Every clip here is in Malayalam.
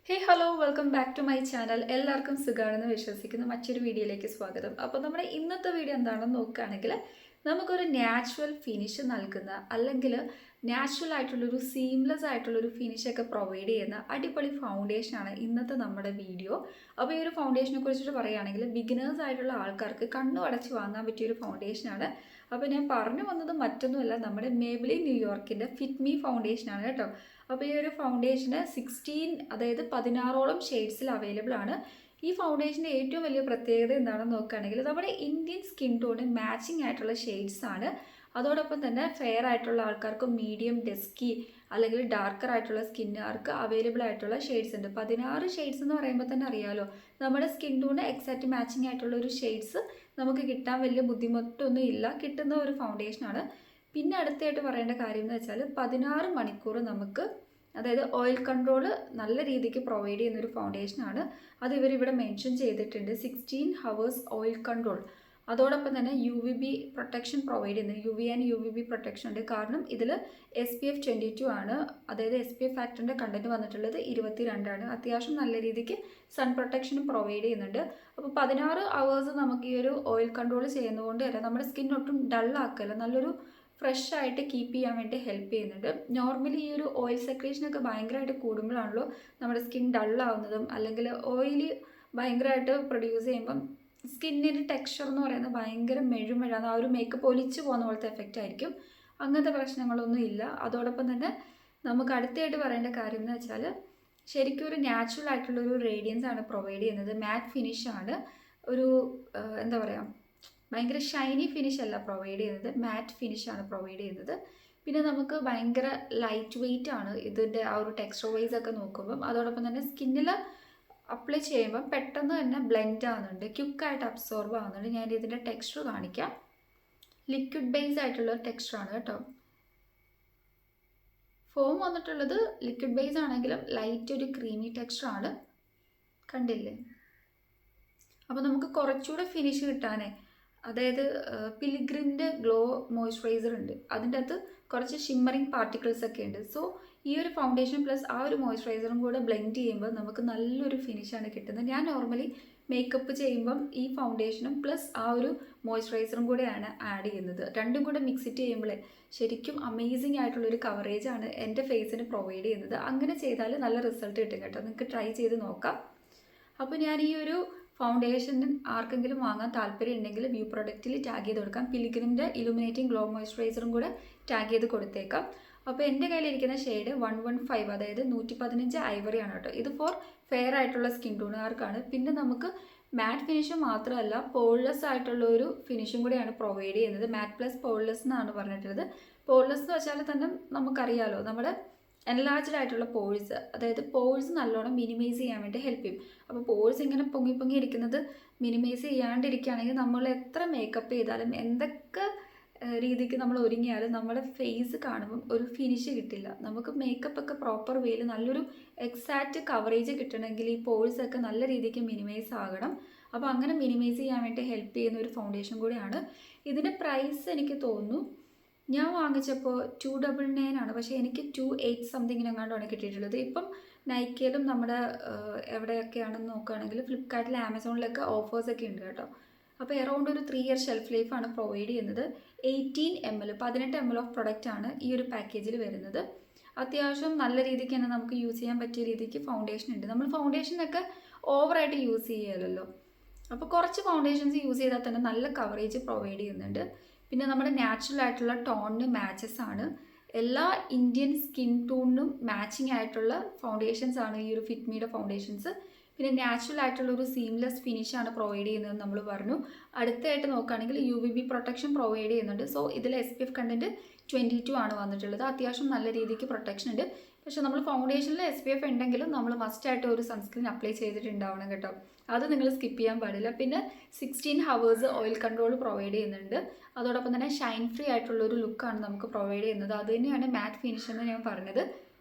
Hello welcome back to my channel. എല്ലാവർക്കും സുഖമാണെന്ന് വിശ്വസിക്കുന്നു. മറ്റൊരു വീഡിയോയിലേക്ക് സ്വാഗതം. അപ്പോൾ നമ്മുടെ ഇന്നത്തെ വീഡിയോ എന്താണെന്ന് നോക്കുകയാണെങ്കിൽ നമുക്കൊരു നാച്ചുറൽ ഫിനിഷ് നൽകുന്ന അല്ലെങ്കിൽ നാച്ചുറൽ ആയിട്ടുള്ളൊരു സീംലെസ് ആയിട്ടുള്ളൊരു ഫിനിഷൊക്കെ പ്രൊവൈഡ് ചെയ്യുന്ന അടിപൊളി ഫൗണ്ടേഷനാണ് ഇന്നത്തെ നമ്മുടെ വീഡിയോ. അപ്പോൾ ഈ ഒരു ഫൗണ്ടേഷനെ കുറിച്ചിട്ട് പറയുകയാണെങ്കിൽ ബിഗിനേഴ്സ് ആയിട്ടുള്ള ആൾക്കാർക്ക് കണ്ണു അടച്ച് വാങ്ങാൻ പറ്റിയൊരു ഫൗണ്ടേഷനാണ്. അപ്പോൾ ഞാൻ പറഞ്ഞു വന്നത് മറ്റൊന്നുമല്ല, നമ്മുടെ മേബിലിൻ ന്യൂയോർക്കിൻ്റെ ഫിറ്റ് മീ ഫൗണ്ടേഷനാണ് കേട്ടോ. അപ്പോൾ ഈ ഒരു ഫൗണ്ടേഷന് 16 ഷെയ്ഡ്സിൽ അവൈലബിൾ ആണ്. ഈ ഫൗണ്ടേഷൻ്റെ ഏറ്റവും വലിയ പ്രത്യേകത എന്താണെന്ന് നോക്കുകയാണെങ്കിൽ നമ്മുടെ ഇന്ത്യൻ സ്കിൻ ടോണ് മാച്ചിങ് ആയിട്ടുള്ള ഷെയ്ഡ്സ് ആണ്. അതോടൊപ്പം തന്നെ ഫെയർ ആയിട്ടുള്ള ആൾക്കാർക്ക് മീഡിയം ഡെസ്കി അല്ലെങ്കിൽ ഡാർക്കർ ആയിട്ടുള്ള സ്കിന്നുകാർക്ക് അവൈലബിൾ ആയിട്ടുള്ള ഷെയ്ഡ്സ് ഉണ്ട്. 16 ഷെയ്ഡ്സ് എന്ന് പറയുമ്പോൾ തന്നെ അറിയാമല്ലോ, നമ്മുടെ സ്കിൻ ടോണ് എക്സാക്റ്റ് മാച്ചിങ് ആയിട്ടുള്ള ഒരു ഷെയ്ഡ്സ് നമുക്ക് കിട്ടാൻ വലിയ ബുദ്ധിമുട്ടൊന്നും ഇല്ല, കിട്ടുന്ന ഒരു ഫൗണ്ടേഷനാണ്. പിന്നെ അടുത്തായിട്ട് പറയേണ്ട കാര്യം എന്ന് വെച്ചാൽ 16 മണിക്കൂർ നമുക്ക്, അതായത് ഓയിൽ കൺട്രോൾ നല്ല രീതിക്ക് പ്രൊവൈഡ് ചെയ്യുന്ന ഒരു ഫൗണ്ടേഷനാണ്. അത് ഇവരിവിടെ മെൻഷൻ ചെയ്തിട്ടുണ്ട്, 16 ഹവേഴ്സ് ഓയിൽ കൺട്രോൾ. അതോടൊപ്പം തന്നെ UVB പ്രൊട്ടക്ഷൻ പ്രൊവൈഡ് ചെയ്യുന്നത്, UV ആൻഡ് UVB പ്രൊട്ടക്ഷൻ ഉണ്ട്. കാരണം ഇതിൽ SPF 22 ആണ്, അതായത് SPF ഫാക്ടറിൻ്റെ കണ്ടന്റ് വന്നിട്ടുള്ളത് 22 ആണ്. അത്യാവശ്യം നല്ല രീതിക്ക് സൺ പ്രൊട്ടക്ഷനും പ്രൊവൈഡ് ചെയ്യുന്നുണ്ട്. അപ്പോൾ 16 അവേഴ്സ് നമുക്ക് ഈ ഒരു ഓയിൽ കൺട്രോൾ ചെയ്യുന്നതുകൊണ്ട് തന്നെ നമ്മുടെ സ്കിൻ ഒട്ടും ഡള്ളാക്കല്ല, നല്ലൊരു ഫ്രഷ് ആയിട്ട് കീപ്പ് ചെയ്യാൻ വേണ്ടി ഹെൽപ്പ് ചെയ്യുന്നുണ്ട്. നോർമലി ഈ ഒരു ഓയിൽ സെക്രീഷനൊക്കെ ഭയങ്കരമായിട്ട് കൂടുമ്പോഴാണല്ലോ നമ്മുടെ സ്കിൻ ഡള്ളാവുന്നതും, അല്ലെങ്കിൽ ഓയിൽ ഭയങ്കരമായിട്ട് പ്രൊഡ്യൂസ് ചെയ്യുമ്പം സ്കിന്നിൻ്റെ ടെക്സ്ചർ എന്ന് പറയുന്നത് ഭയങ്കര മെഴുമെഴാന്ന്, ആ ഒരു മേക്കപ്പ് ഒലിച്ചു പോകുന്ന പോലത്തെ എഫക്റ്റ് ആയിരിക്കും. അങ്ങനത്തെ പ്രശ്നങ്ങളൊന്നും ഇല്ല. അതോടൊപ്പം തന്നെ നമുക്ക് അടുത്തായിട്ട് പറയേണ്ട കാര്യം എന്ന് വെച്ചാൽ ശരിക്കും ഒരു നാച്ചുറൽ ആയിട്ടുള്ളൊരു റേഡിയൻസ് ആണ് പ്രൊവൈഡ് ചെയ്യുന്നത്. മാറ്റ് ഫിനിഷാണ്, ഒരു എന്താ പറയുക, ഭയങ്കര ഷൈനി ഫിനിഷ് അല്ല പ്രൊവൈഡ് ചെയ്യുന്നത്, മാറ്റ് ഫിനിഷാണ് പ്രൊവൈഡ് ചെയ്യുന്നത്. പിന്നെ നമുക്ക് ഭയങ്കര ലൈറ്റ് വെയ്റ്റ് ആണ് ഇതിൻ്റെ ആ ഒരു ടെക്സ്ചർ വൈസ് ഒക്കെ നോക്കുമ്പം. അതോടൊപ്പം തന്നെ സ്കിന്നിൽ അപ്ലൈ ചെയ്യുമ്പം പെട്ടെന്ന് തന്നെ ബ്ലെൻഡ് ആവുന്നുണ്ട്, ക്വിക്കായിട്ട് അബ്സോർബ് ആവുന്നുണ്ട്. ഞാൻ ഇതിൻ്റെ ടെക്സ്ചർ കാണിക്കാം. ലിക്വിഡ് ബേസ് ആയിട്ടുള്ള ടെക്സ്ചറാണ് കേട്ടോ. ഫോം വന്നിട്ടുള്ളത് ലിക്വിഡ് ബേസ് ആണെങ്കിലും ലൈറ്റ് ഒരു ക്രീമി ടെക്സ്ചറാണ്, കണ്ടില്ലേ? അപ്പോൾ നമുക്ക് കുറച്ചുകൂടെ ഫിനിഷ് കിട്ടാനേ, അതായത് പിലിഗ്രിമിൻ്റെ ഗ്ലോ മോയ്സ്ചറൈസർ ഉണ്ട്, അതിൻ്റെ അകത്ത് കുറച്ച് ഷിമ്മറിങ് പാർട്ടിക്കിൾസ് ഒക്കെ ഉണ്ട്. സോ ഈ ഒരു ഫൗണ്ടേഷൻ പ്ലസ് ആ ഒരു മോയ്സ്ചറൈസറും കൂടെ ബ്ലെൻഡ് ചെയ്യുമ്പോൾ നമുക്ക് നല്ലൊരു ഫിനിഷാണ് കിട്ടുന്നത്. ഞാൻ നോർമലി മേക്കപ്പ് ചെയ്യുമ്പം ഈ ഫൗണ്ടേഷനും പ്ലസ് ആ ഒരു മോയ്സ്ചറൈസറും കൂടെയാണ് ആഡ് ചെയ്യുന്നത്. രണ്ടും കൂടെ മിക്സിറ്റ് ചെയ്യുമ്പോഴേ ശരിക്കും അമേസിങ് ആയിട്ടുള്ളൊരു കവറേജാണ് എൻ്റെ ഫേസിന് പ്രൊവൈഡ് ചെയ്യുന്നത്. അങ്ങനെ ചെയ്താൽ നല്ല റിസൾട്ട് കിട്ടും കേട്ടോ, നിങ്ങൾക്ക് ട്രൈ ചെയ്ത് നോക്കാം. അപ്പോൾ ഞാൻ ഈ ഒരു ഫൗണ്ടേഷൻ ആർക്കെങ്കിലും വാങ്ങാൻ താല്പര്യം ഉണ്ടെങ്കിൽ വ്യൂ പ്രൊഡക്റ്റിൽ ടാഗ് ചെയ്ത് കൊടുക്കാം. പിലിഗ്രിമിൻ്റെ ഇലുമിനേറ്റിംഗ് ഗ്ലോ മോയ്സ്ചറൈസറും കൂടെ ടാഗ് ചെയ്ത് കൊടുത്തേക്കാം. അപ്പോൾ എൻ്റെ കയ്യിലിരിക്കുന്ന ഷെയ്ഡ് 115, അതായത് 115 ഐവറി ആണ് കേട്ടോ. ഇത് ഫോർ ഫെയർ ആയിട്ടുള്ള സ്കിൻ ടോണുകാർക്കാണ്. പിന്നെ നമുക്ക് മാറ്റ് ഫിനിഷ് മാത്രമല്ല, പോൾലെസ് ആയിട്ടുള്ള ഒരു ഫിനിഷും കൂടെയാണ് പ്രൊവൈഡ് ചെയ്യുന്നത്. മാറ്റ് പ്ലസ് പോൾലെസ് എന്നാണ് പറഞ്ഞിട്ടുള്ളത്. പോൾലെസ് എന്ന് വെച്ചാൽ തന്നെ നമുക്കറിയാലോ, നമ്മുടെ എൻലാർജ്ഡ് ആയിട്ടുള്ള പോഴ്സ്, അതായത് പോഴ്സ് നല്ലോണം മിനിമൈസ് ചെയ്യാൻ വേണ്ടി ഹെൽപ്പ് ചെയ്യും. അപ്പോൾ പോഴ്സ് ഇങ്ങനെ പൊങ്ങി പൊങ്ങി ഇരിക്കുന്നത് മിനിമൈസ് ചെയ്യാണ്ടിരിക്കുകയാണെങ്കിൽ നമ്മൾ എത്ര മേക്കപ്പ് ചെയ്താലും എന്തൊക്കെ രീതിക്ക് നമ്മൾ ഒരുങ്ങിയാലും നമ്മുടെ ഫേസ് കാണുമ്പം ഒരു ഫിനിഷ് കിട്ടില്ല. നമുക്ക് മേക്കപ്പ് ഒക്കെ പ്രോപ്പർ വേയിൽ നല്ലൊരു എക്സാക്റ്റ് കവറേജ് കിട്ടണമെങ്കിൽ ഈ പോഴ്സ് ഒക്കെ നല്ല രീതിക്ക് മിനിമൈസ് ആകണം. അപ്പോൾ അങ്ങനെ മിനിമൈസ് ചെയ്യാൻ വേണ്ടി ഹെൽപ്പ് ചെയ്യുന്ന ഒരു ഫൗണ്ടേഷൻ കൂടിയാണ്. ഇതിൻ്റെ പ്രൈസ് എനിക്ക് തോന്നുന്നു ഞാൻ വാങ്ങിച്ചപ്പോൾ 299 ആണ്, പക്ഷേ എനിക്ക് 280 സംതിങ്ങിനെങ്ങാണ്ടാണ് കിട്ടിയിട്ടുള്ളത്. ഇപ്പം നൈക്കയിലും നമ്മുടെ എവിടെയൊക്കെയാണെന്ന് നോക്കുകയാണെങ്കിൽ ഫ്ലിപ്കാർട്ടിൽ ആമസോണിലൊക്കെ ഓഫേഴ്സൊക്കെ ഉണ്ട് കേട്ടോ. അപ്പോൾ എറൗണ്ട് ഒരു 3 ഇയർ ഷെൽഫ് ലൈഫാണ് പ്രൊവൈഡ് ചെയ്യുന്നത്. 18 ml ഓഫ് പ്രൊഡക്റ്റ് ആണ് ഈ ഒരു പാക്കേജിൽ വരുന്നത്. അത്യാവശ്യം നല്ല രീതിക്ക് തന്നെ നമുക്ക് യൂസ് ചെയ്യാൻ പറ്റിയ രീതിക്ക് ഫൗണ്ടേഷൻ ഉണ്ട്. നമ്മൾ ഫൗണ്ടേഷനൊക്കെ ഓവറായിട്ട് യൂസ് ചെയ്യലല്ലോ, അപ്പോൾ കുറച്ച് ഫൗണ്ടേഷൻസ് യൂസ് ചെയ്താൽ തന്നെ നല്ല കവറേജ് പ്രൊവൈഡ് ചെയ്യുന്നുണ്ട്. പിന്നെ നമ്മുടെ നാച്ചുറൽ ആയിട്ടുള്ള ടോണിന് മാച്ചസ് ആണ്, എല്ലാ ഇന്ത്യൻ സ്കിൻ ടോണിനും മാച്ചിങ് ആയിട്ടുള്ള ഫൗണ്ടേഷൻസ് ആണ് ഈ ഒരു ഫിറ്റ്മിയുടെ ഫൗണ്ടേഷൻസ്. പിന്നെ നാച്ചുറൽ ആയിട്ടുള്ള ഒരു സീംലെസ് ഫിനിഷാണ് പ്രൊവൈഡ് ചെയ്യുന്നത് നമ്മൾ പറഞ്ഞു. അടുത്തായിട്ട് നോക്കുകയാണെങ്കിൽ UVB പ്രൊട്ടക്ഷൻ പ്രൊവൈഡ് ചെയ്യുന്നുണ്ട്. സോ ഇതിൽ SPF കണ്ടന്റ് 22 ആണ് വന്നിട്ടുള്ളത്. അത്യാവശ്യം നല്ല രീതിക്ക് പ്രൊട്ടക്ഷൻ ഉണ്ട്. പക്ഷേ നമ്മൾ ഫൗണ്ടേഷനിൽ SPF ഉണ്ടെങ്കിലും നമ്മൾ മസ്റ്റായിട്ട് ഒരു സൺസ്ക്രീൻ അപ്ലൈ ചെയ്തിട്ടുണ്ടാവണം കേട്ടോ, അത് നിങ്ങൾ സ്കിപ്പ് ചെയ്യാൻ പാടില്ല. പിന്നെ 16 ഹവേഴ്സ് ഓയിൽ കൺട്രോൾ പ്രൊവൈഡ് ചെയ്യുന്നുണ്ട്. അതോടൊപ്പം തന്നെ ഷൈൻ ഫ്രീ ആയിട്ടുള്ളൊരു ലുക്കാണ് നമുക്ക് പ്രൊവൈഡ് ചെയ്യുന്നത്. അത് തന്നെയാണ് മാറ്റ് ഫിനിഷ് എന്ന് ഞാൻ പറഞ്ഞത്.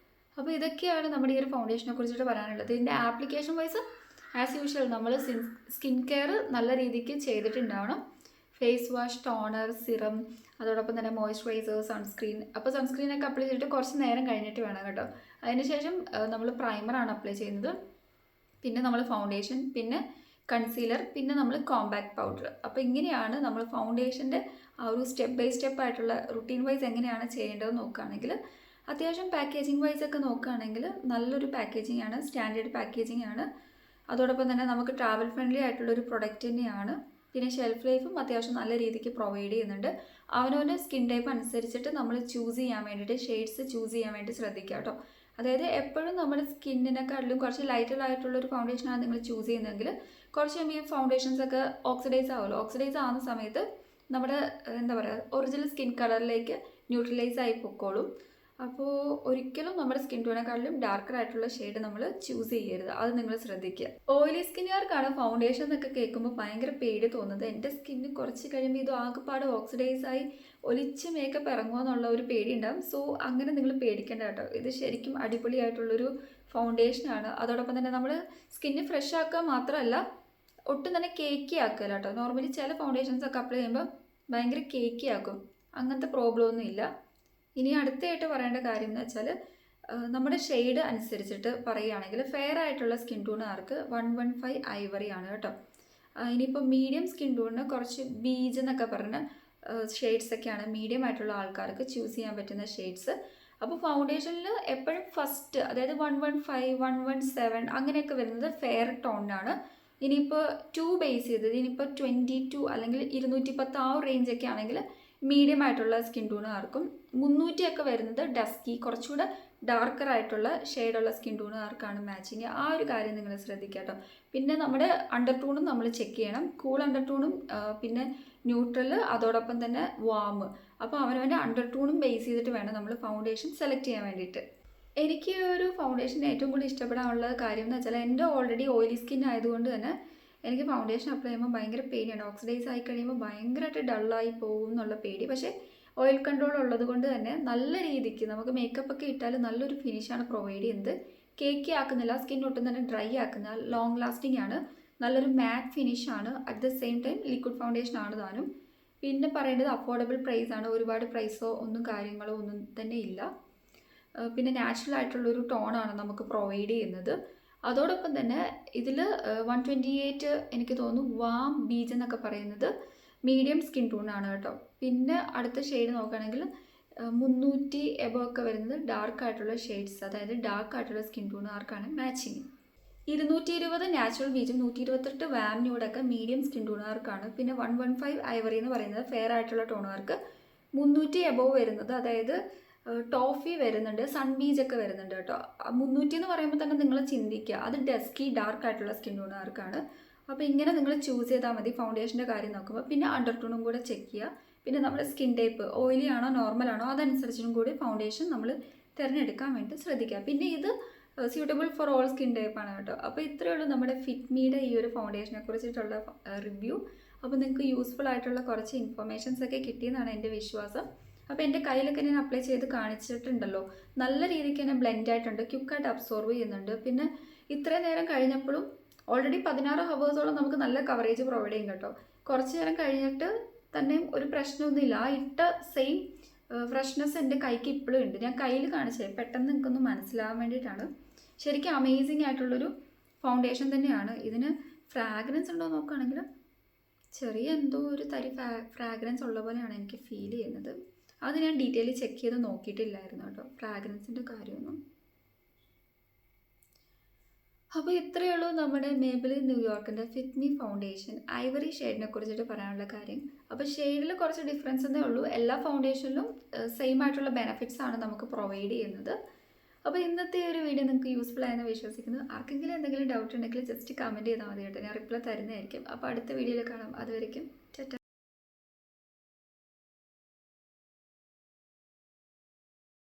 അപ്പോൾ ഇതൊക്കെയാണ് നമ്മുടെ ഈ ഒരു ഫൗണ്ടേഷനെ കുറിച്ചിട്ട് പറയാനുള്ളത്. ഇതിൻ്റെ ആപ്ലിക്കേഷൻ വൈസ് ആസ് യൂഷ്വൽ നമ്മൾ സ്കിൻ കെയർ നല്ല രീതിക്ക് ചെയ്തിട്ടുണ്ടാവണം. ഫേസ് വാഷ്, ടോണർ, സിറം, അതോടൊപ്പം തന്നെ മോയ്സ്ചറൈസർ, സൺസ്ക്രീൻ. അപ്പോൾ സൺസ്ക്രീനൊക്കെ അപ്ലൈ ചെയ്തിട്ട് കുറച്ച് നേരം കഴിഞ്ഞിട്ട് വേണം കേട്ടോ. അതിനുശേഷം നമ്മൾ പ്രൈമറാണ് അപ്ലൈ ചെയ്യുന്നത്. പിന്നെ നമ്മൾ ഫൗണ്ടേഷൻ, പിന്നെ കൺസീലർ, പിന്നെ നമ്മൾ കോമ്പാക്ട് പൗഡർ. അപ്പോൾ ഇങ്ങനെയാണ് നമ്മൾ ഫൗണ്ടേഷൻ്റെ ആ ഒരു സ്റ്റെപ്പ് ബൈ സ്റ്റെപ്പ് ആയിട്ടുള്ള റുട്ടീൻ വൈസ് എങ്ങനെയാണ് ചെയ്യേണ്ടതെന്ന് നോക്കുകയാണെങ്കിൽ, അത്യാവശ്യം പാക്കേജിങ് വൈസ് ഒക്കെ നോക്കുകയാണെങ്കിൽ നല്ലൊരു പാക്കേജിങ് ആണ്, സ്റ്റാൻഡേർഡ് പാക്കേജിങ് ആണ്. അതോടൊപ്പം തന്നെ നമുക്ക് ട്രാവൽ ഫ്രണ്ട്ലി ആയിട്ടുള്ളൊരു പ്രൊഡക്റ്റ് തന്നെയാണ്. പിന്നെ ഷെൽഫ് ലൈഫും അത്യാവശ്യം നല്ല രീതിക്ക് പ്രൊവൈഡ് ചെയ്യുന്നുണ്ട്. അവനവൻ്റെ സ്കിൻ ടൈപ്പ് അനുസരിച്ചിട്ട് നമ്മൾ ചൂസ് ചെയ്യാൻ വേണ്ടിയിട്ട്, ഷെയ്ഡ്സ് ചൂസ് ചെയ്യാൻ വേണ്ടി ശ്രദ്ധിക്കുക കേട്ടോ. അതായത് എപ്പോഴും നമ്മുടെ സ്കിന്നിനെക്കാട്ടിലും കുറച്ച് ലൈറ്റർ ആയിട്ടുള്ളൊരു ഫൗണ്ടേഷനാണ് നിങ്ങൾ ചൂസ് ചെയ്യുന്നതെങ്കിൽ കുറച്ച് കഴിയുമ്പോൾ ഈ ഫൗണ്ടേഷൻസ് ഒക്കെ ഓക്സിഡൈസ് ആവുമല്ലോ. ഓക്സിഡൈസ് ആവുന്ന സമയത്ത് നമ്മുടെ എന്താ പറയുക, ഒറിജിനൽ സ്കിൻ കളറിലേക്ക് ന്യൂട്രലൈസ് ആയി പൊക്കോളും. അപ്പോൾ ഒരിക്കലും നമ്മുടെ സ്കിൻ ടോണേക്കാളിലും ഡാർക്കർ ആയിട്ടുള്ള ഷെയ്ഡ് നമ്മൾ ചൂസ് ചെയ്യരുത്, അത് നിങ്ങൾ ശ്രദ്ധിക്കുക. ഓയിലി സ്കിന്നുകാർക്കാണ് ഫൗണ്ടേഷൻ എന്നൊക്കെ കേൾക്കുമ്പോൾ ഭയങ്കര പേടി തോന്നുന്നത്. എൻ്റെ സ്കിന്ന് കുറച്ച് കഴിയുമ്പോൾ ഇത് ആകെപ്പാട് ഓക്സിഡൈസ് ആയി ഒലിച്ച് മേക്കപ്പ് ഇറങ്ങുമോ എന്നുള്ള ഒരു പേടി ഉണ്ടാകും. സോ അങ്ങനെ നിങ്ങൾ പേടിക്കേണ്ട കേട്ടോ. ഇത് ശരിക്കും അടിപൊളിയായിട്ടുള്ളൊരു ഫൗണ്ടേഷനാണ്. അതോടൊപ്പം തന്നെ നമ്മൾ സ്കിന്ന് ഫ്രഷ് ആക്കുക മാത്രമല്ല, ഒട്ടും തന്നെ കേക്കി ആക്കുക കേട്ടോ. നോർമലി ചില ഫൗണ്ടേഷൻസ് ഒക്കെ അപ്ലൈ ചെയ്യുമ്പോൾ ഭയങ്കര കേക്കി ആക്കും, അങ്ങനത്തെ പ്രോബ്ലം ഒന്നും ഇല്ല. ഇനി അടുത്തായിട്ട് പറയേണ്ട കാര്യം എന്ന് വെച്ചാൽ, നമ്മുടെ ഷെയ്ഡ് അനുസരിച്ചിട്ട് പറയുകയാണെങ്കിൽ ഫെയർ ആയിട്ടുള്ള സ്കിൻ ടോണുകാർക്ക് 115 ഐവറി ആണ് കേട്ടോ. ഇനിയിപ്പോൾ മീഡിയം സ്കിൻ ടോണിന് കുറച്ച് ബീജ് എന്നൊക്കെ പറഞ്ഞ ഷെയ്ഡ്സൊക്കെയാണ് മീഡിയം ആയിട്ടുള്ള ആൾക്കാർക്ക് ചൂസ് ചെയ്യാൻ പറ്റുന്ന ഷെയ്ഡ്സ്. അപ്പോൾ ഫൗണ്ടേഷനിൽ എപ്പോഴും ഫസ്റ്റ്, അതായത് 115, 117 അങ്ങനെയൊക്കെ വരുന്നത് ഫെയർ ടോണിനാണ്. ഇനിയിപ്പോൾ 2 ബേസ് ചെയ്തത്, ഇനിയിപ്പോൾ 22 അല്ലെങ്കിൽ 210 ആ റേഞ്ചൊക്കെ ആണെങ്കിൽ മീഡിയം ആയിട്ടുള്ള സ്കിൻ ടോണുകാർക്കും, 300 ഒക്കെ വരുന്നത് ഡസ്കി, കുറച്ചുകൂടെ ഡാർക്കർ ആയിട്ടുള്ള ഷെയ്ഡുള്ള സ്കിൻ ടോണുകാർക്കാണ് മാച്ചിങ്. ആ ഒരു കാര്യം നിങ്ങൾ ശ്രദ്ധിക്കുക കേട്ടോ. പിന്നെ നമ്മുടെ അണ്ടർ ടൂണും നമ്മൾ ചെക്ക് ചെയ്യണം. കൂൾ അണ്ടർ ടൂണും പിന്നെ ന്യൂട്രൽ, അതോടൊപ്പം തന്നെ വാം. അപ്പോൾ അവനവൻ്റെ അണ്ടർ ടൂണും ബേസ് ചെയ്തിട്ട് വേണം നമ്മൾ ഫൗണ്ടേഷൻ സെലക്ട് ചെയ്യാൻ വേണ്ടിയിട്ട്. എനിക്ക് ഒരു ഫൗണ്ടേഷൻ ഏറ്റവും കൂടുതൽ ഇഷ്ടപ്പെടാനുള്ള കാര്യം എന്ന് വെച്ചാൽ, എൻ്റെ ഓൾറെഡി ഓയിലി സ്കിൻ ആയതുകൊണ്ട് തന്നെ എനിക്ക് ഫൗണ്ടേഷൻ അപ്ലൈ ചെയ്യുമ്പോൾ ഭയങ്കര പേടിയാണ്. ഓക്സിഡൈസ് ആയി കഴിയുമ്പോൾ ഭയങ്കരമായിട്ട് ഡള്ളായി പോകും എന്നുള്ള പേടി. പക്ഷേ ഓയിൽ കൺട്രോൾ ഉള്ളത് കൊണ്ട് തന്നെ നല്ല രീതിക്ക് നമുക്ക് മേക്കപ്പ് ഒക്കെ ഇട്ടാൽ നല്ലൊരു ഫിനിഷാണ് പ്രൊവൈഡ് ചെയ്യുന്നത്. കേക്കി ആക്കുന്നില്ല, സ്കിൻ ഒട്ടും തന്നെ ഡ്രൈ ആക്കുന്ന, ലോങ് ലാസ്റ്റിംഗ് ആണ്, നല്ലൊരു മാറ്റ് ഫിനിഷാണ്. At the same time liquid foundation ആണ് താനും. പിന്നെ പറയേണ്ടത് അഫോർഡബിൾ പ്രൈസ് ആണ്. ഒരുപാട് പ്രൈസോ ഒന്നും കാര്യങ്ങളോ ഒന്നും തന്നെ ഇല്ല. പിന്നെ നാച്ചുറൽ ആയിട്ടുള്ളൊരു ടോണാണ് നമുക്ക് പ്രൊവൈഡ് ചെയ്യുന്നത്. അതോടൊപ്പം തന്നെ ഇതിൽ 128 എനിക്ക് തോന്നുന്നു വാം ബീജ് എന്നൊക്കെ പറയുന്നത് മീഡിയം സ്കിൻ ടോണാണ് കേട്ടോ. പിന്നെ അടുത്ത ഷെയ്ഡ് നോക്കുകയാണെങ്കിൽ 300 എബോ ഒക്കെ വരുന്നത് ഡാർക്ക് ആയിട്ടുള്ള ഷെയ്ഡ്സ്, അതായത് ഡാർക്ക് ആയിട്ടുള്ള സ്കിൻ ടോണുകാർക്കാണ് മാച്ചിങ്. 220 നാച്ചുറൽ ബീജും 128 വാം ന്യൂഡൊക്കെ മീഡിയം സ്കിൻ ടോണുകാർക്കാണ്. പിന്നെ 115 ഐവറി എന്ന് പറയുന്നത് ഫെയർ ആയിട്ടുള്ള ടോണുകാർക്ക്. 300 എബോ വരുന്നത്, അതായത് ടോഫി വരുന്നുണ്ട്, സൺ ബീജ് ഒക്കെ വരുന്നുണ്ട് കേട്ടോ. 300 എന്ന് പറയുമ്പോൾ തന്നെ നിങ്ങൾ ചിന്തിക്കുക, അത് ഡസ്കി ഡാർക്ക് ആയിട്ടുള്ള സ്കിൻ ടോണുകാർക്കാണ്. അപ്പോൾ ഇങ്ങനെ നിങ്ങൾ ചൂസ് ചെയ്താൽ മതി ഫൗണ്ടേഷൻ്റെ കാര്യം നോക്കുമ്പോൾ. പിന്നെ അണ്ടർ ടോണും കൂടെ ചെക്ക് ചെയ്യുക. പിന്നെ നമ്മുടെ സ്കിൻ ടൈപ്പ് ഓയിലി ആണോ നോർമൽ ആണോ അതനുസരിച്ചും കൂടി ഫൗണ്ടേഷൻ നമ്മൾ തിരഞ്ഞെടുക്കാൻ വേണ്ടി ശ്രദ്ധിക്കുക. പിന്നെ ഇത് സ്യൂട്ടബിൾ ഫോർ ഓൾ സ്കിൻ ടൈപ്പാണ് കേട്ടോ. അപ്പോൾ ഇത്രയേ ഉള്ളൂ നമ്മുടെ ഫിറ്റ്മിയുടെ ഈ ഒരു ഫൗണ്ടേഷനെ കുറിച്ചിട്ടുള്ള റിവ്യൂ. അപ്പോൾ നിങ്ങൾക്ക് യൂസ്ഫുൾ ആയിട്ടുള്ള കുറച്ച് ഇൻഫർമേഷൻസ് ഒക്കെ കിട്ടിയെന്നാണ് എൻ്റെ വിശ്വാസം. അപ്പോൾ എൻ്റെ കയ്യിലൊക്കെ ഞാൻ അപ്ലൈ ചെയ്ത് കാണിച്ചിട്ടുണ്ടല്ലോ, നല്ല രീതിക്ക് തന്നെ ബ്ലെൻഡ് ആയിട്ടുണ്ട്, ക്വിക്കായിട്ട് അബ്സോർവ് ചെയ്യുന്നുണ്ട്. പിന്നെ ഇത്രയും നേരം കഴിഞ്ഞപ്പോഴും ഓൾറെഡി 16 ഹവേഴ്സോളം നമുക്ക് നല്ല കവറേജ് പ്രൊവൈഡ് ചെയ്യും കേട്ടോ. കുറച്ച് നേരം കഴിഞ്ഞിട്ട് തന്നെയും ഒരു പ്രശ്നമൊന്നുമില്ല. ആ ഇട്ട സെയിം ഫ്രഷ്നെസ് എൻ്റെ കൈക്ക് ഇപ്പോഴും ഉണ്ട്. ഞാൻ കയ്യിൽ കാണിച്ചത് പെട്ടെന്ന് നിങ്ങൾക്കൊന്ന് മനസ്സിലാവാൻ വേണ്ടിയിട്ടാണ്. ശരിക്കും അമേസിങ് ആയിട്ടുള്ളൊരു ഫൗണ്ടേഷൻ തന്നെയാണ്. ഇതിന് ഫ്രാഗ്രൻസ് ഉണ്ടോ നോക്കുകയാണെങ്കിൽ ചെറിയ എന്തോ ഒരു തരി ഫ്രാഗ്രൻസ് ഉള്ള പോലെയാണ് എനിക്ക് ഫീൽ ചെയ്യുന്നത്. അത് ഞാൻ ഡീറ്റെയിൽ ചെക്ക് ചെയ്ത് നോക്കിയിട്ടില്ലായിരുന്നു കേട്ടോ, ഫ്രാഗ്രൻസിൻ്റെ കാര്യമൊന്നും. അപ്പോൾ ഇത്രയേ ഉള്ളൂ നമ്മുടെ മേബിലിൻ ന്യൂയോർക്കിൻ്റെ ഫിറ്റ് മീ ഫൗണ്ടേഷൻ ഐവറി ഷെയ്ഡിനെ കുറിച്ചിട്ട് പറയാനുള്ള കാര്യം. അപ്പോൾ ഷെയ്ഡിൽ കുറച്ച് ഡിഫറൻസ് എന്നേ ഉള്ളൂ. എല്ലാ ഫൗണ്ടേഷനിലും സെയിം ആയിട്ടുള്ള ബെനിഫിറ്റ്സ് ആണ് നമുക്ക് പ്രൊവൈഡ് ചെയ്യുന്നത്. അപ്പോൾ ഇന്നത്തെ ഒരു വീഡിയോ നിങ്ങൾക്ക് യൂസ്ഫുൾ ആയെന്ന് വിശ്വസിക്കുന്നു. ആർക്കെങ്കിലും എന്തെങ്കിലും ഡൗട്ട് ഉണ്ടെങ്കിൽ ജസ്റ്റ് കമൻറ്റ് ചെയ്താൽ മതി കേട്ടോ, ഞാൻ റിപ്ലൈ തരുന്നതായിരിക്കും. അപ്പോൾ അടുത്ത വീഡിയോയിൽ കാണാം. അതുവരയ്ക്കും ടാറ്റ.